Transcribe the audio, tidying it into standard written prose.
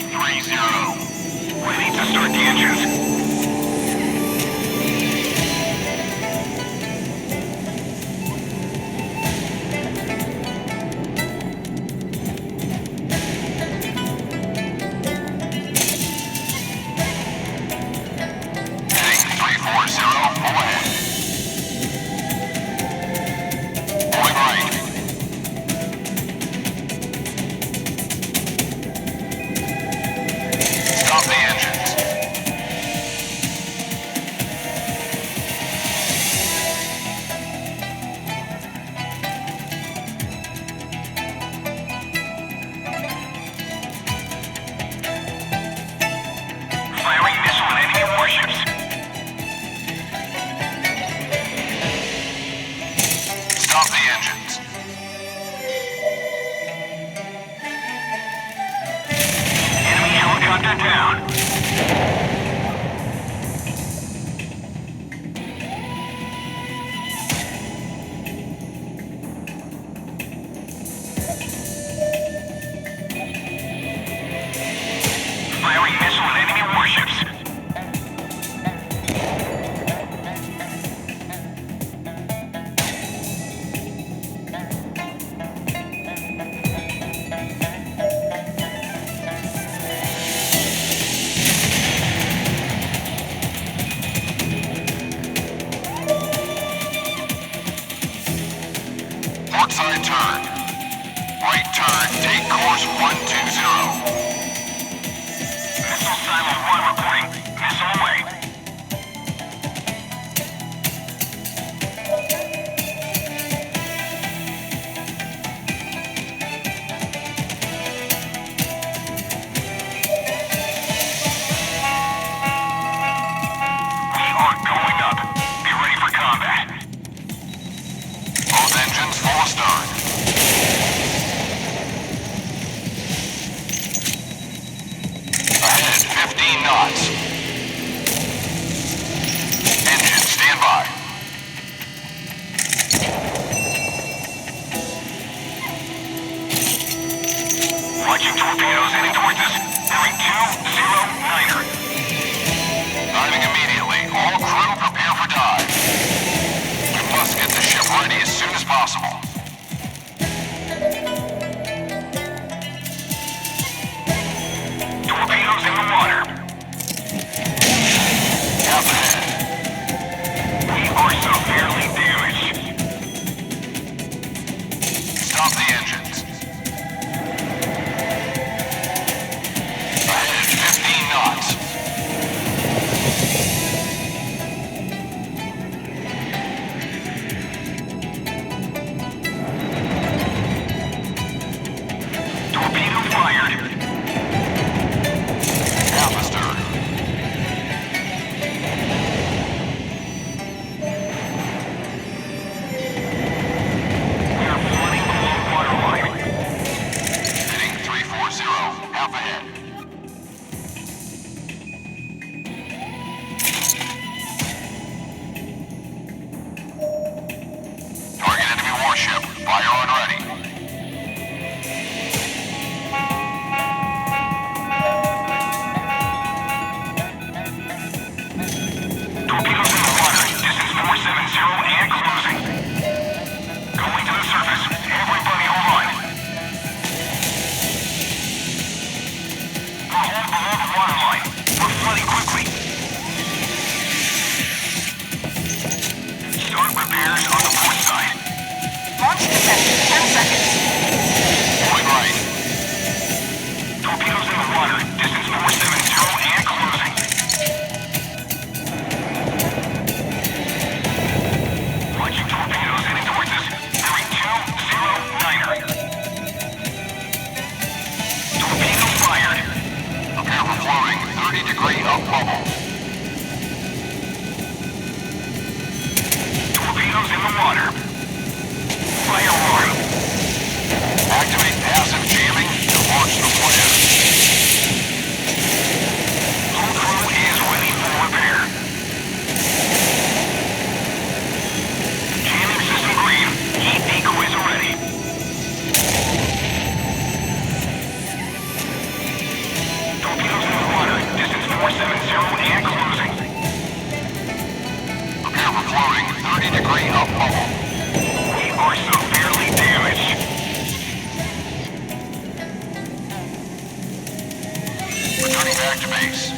330. Ready to start the engines. Stop the engines. Enemy helicopter down. Firing missile at enemy warships. Side turn. Right turn. Take course 120. Missile silo 1 reporting. Missile away. We are going up. Be ready for combat. Both engines full start. Ahead, 15 knots. Engine, stand by. Watching torpedoes heading towards us. Bearing 209er. Diving immediately. All crew prepare for dive. We must get the ship ready as soon as possible. Torpedoes in the water. Up ahead. We are severely damaged. Stop the engines. Ahead, 15 knots. Torpedo fired. Alpha stern. We are flooding below waterline. Heading 340. Half ahead. Target enemy warship. Fire on ready. Torpedoes in the water. Distance 470 and closing. Going to the surface. Everybody hold on. We're holding below the waterline. We're flooding quickly. Start repairs on the port side. Launch descent in 10 seconds. Point right. Torpedoes in the water. Distance 470 and closing. Watching torpedoes heading towards us. Bearing 209er. Torpedo fired. Prepare for floating. 30-degree up bubble. Torpedoes in the water. Fire alarm. Activate passive jamming to launch the flare. Whole crew is ready for repair. Jamming system green. Heat decoys are ready. 30-degree up bubble. We are severely damaged. Returning back to base.